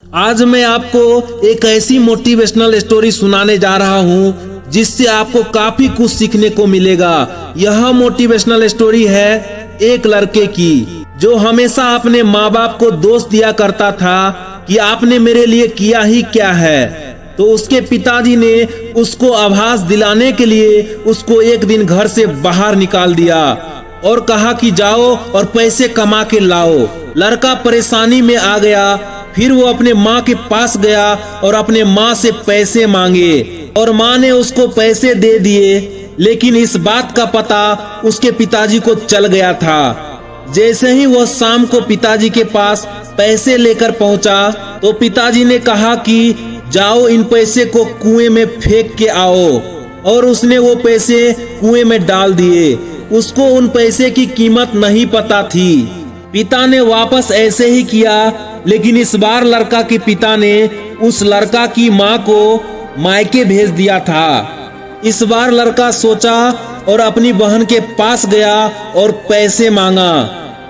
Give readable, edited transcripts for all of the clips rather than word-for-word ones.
आज मैं आपको एक ऐसी मोटिवेशनल स्टोरी सुनाने जा रहा हूँ जिससे आपको काफी कुछ सीखने को मिलेगा। यह मोटिवेशनल स्टोरी है एक लड़के की जो हमेशा अपने माँ बाप को दोष दिया करता था कि आपने मेरे लिए किया ही क्या है। तो उसके पिताजी ने उसको आभास दिलाने के लिए उसको एक दिन घर से बाहर निकाल दिया और कहा कि जाओ और पैसे कमा के लाओ। लड़का परेशानी में आ गया। फिर वो अपने माँ के पास गया और अपने माँ से पैसे मांगे और माँ ने उसको पैसे दे दिए। लेकिन इस बात का पता उसके पिताजी को चल गया था। जैसे ही वो शाम को पिताजी के पास पैसे लेकर पहुंचा तो पिताजी ने कहा कि जाओ इन पैसे को कुएं में फेंक के आओ। और उसने वो पैसे कुएं में डाल दिए। उसको उन पैसे की कीमत नहीं पता थी। पिता ने वापस ऐसे ही किया, लेकिन इस बार लड़का के पिता ने उस लड़का की माँ को मायके भेज दिया था। इस बार लड़का सोचा और अपनी बहन के पास गया और पैसे मांगा।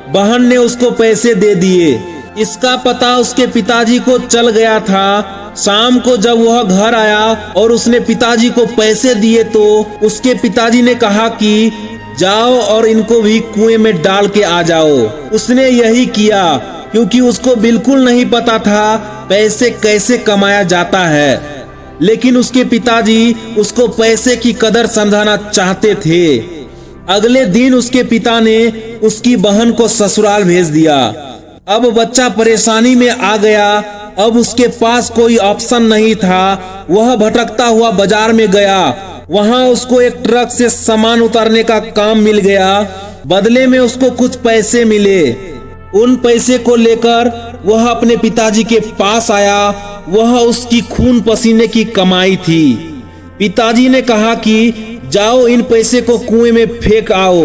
बहन ने उसको पैसे दे दिए। इसका पता उसके पिताजी को चल गया था। शाम को जब वह घर आया और उसने पिताजी को पैसे दिए तो उसके पिताजी ने कहा कि जाओ और इनको भी कुएं में डाल के आ जाओ। उसने यही किया क्योंकि उसको बिल्कुल नहीं पता था पैसे कैसे कमाया जाता है। लेकिन उसके पिताजी उसको पैसे की कदर समझाना चाहते थे। अगले दिन उसके पिता ने उसकी बहन को ससुराल भेज दिया। अब बच्चा परेशानी में आ गया। अब उसके पास कोई ऑप्शन नहीं था। वह भटकता हुआ बाजार में गया। वहां उसको एक ट्रक से सामान उतारने का काम मिल गया। बदले में उसको कुछ पैसे मिले। उन पैसे को लेकर वह अपने पिताजी के पास आया। वह उसकी खून पसीने की कमाई थी। पिताजी ने कहा कि जाओ इन पैसे को कुएं में फेंक आओ।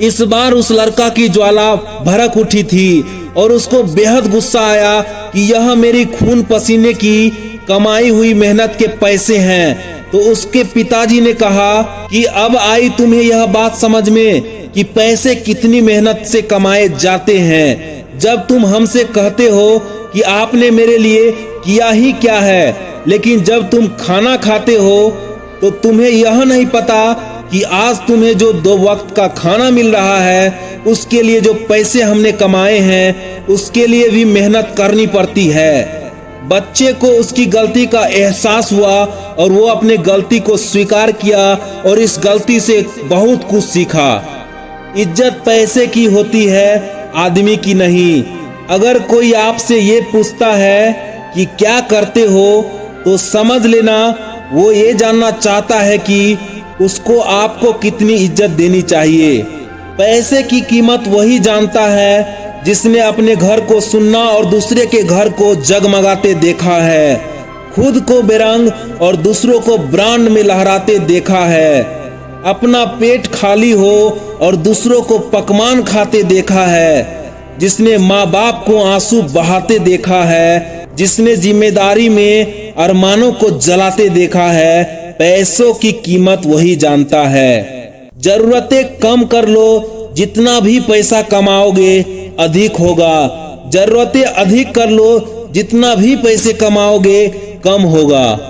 इस बार उस लड़का की ज्वाला भड़क उठी थी और उसको बेहद गुस्सा आया कि यह मेरी खून पसीने की कमाई हुई मेहनत के पैसे हैं। तो उसके पिताजी ने कहा कि अब आई तुम्हें यह बात समझ में कि पैसे कितनी मेहनत से कमाए जाते हैं। जब तुम हमसे कहते हो कि आपने मेरे लिए किया ही क्या है, लेकिन जब तुम खाना खाते हो तो तुम्हें यह नहीं पता कि आज तुम्हें जो 2 वक्त का खाना मिल रहा है उसके लिए जो पैसे हमने कमाए हैं उसके लिए भी मेहनत करनी पड़ती है। बच्चे को उसकी गलती का एहसास हुआ और वो अपने गलती को स्वीकार किया और इस गलती से बहुत कुछ सीखा। इज्जत पैसे की होती है, आदमी की नहीं। अगर कोई आपसे ये पूछता है कि क्या करते हो तो समझ लेना वो ये जानना चाहता है कि उसको आपको कितनी इज्जत देनी चाहिए। पैसे की कीमत वही जानता है जिसने अपने घर को सुन्ना और दूसरे के घर को जगमगाते देखा है, खुद को बेरंग और दूसरों को ब्रांड में लहराते देखा है, अपना पेट खाली हो और दूसरों को पकवान खाते देखा है, जिसने माँ बाप को आंसू बहाते देखा है, जिसने जिम्मेदारी में अरमानों को जलाते देखा है। पैसों की कीमत वही जानता है। जरूरतें कम कर लो, जितना भी पैसा कमाओगे अधिक होगा। जरूरतें अधिक कर लो, जितना भी पैसे कमाओगे कम होगा।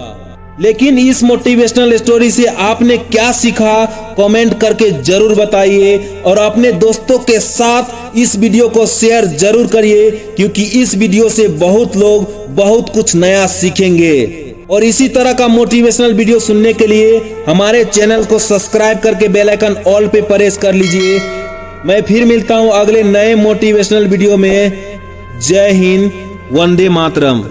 लेकिन इस मोटिवेशनल स्टोरी से आपने क्या सीखा कमेंट करके जरूर बताइए और अपने दोस्तों के साथ इस वीडियो को शेयर जरूर करिए, क्योंकि इस वीडियो से बहुत लोग बहुत कुछ नया सीखेंगे। और इसी तरह का मोटिवेशनल वीडियो सुनने के लिए हमारे चैनल को सब्सक्राइब करके बेल आइकन ऑल पे प्रेस कर लीजिए। मैं फिर मिलता हूं अगले नए मोटिवेशनल वीडियो में। जय हिंद, वंदे मातरम।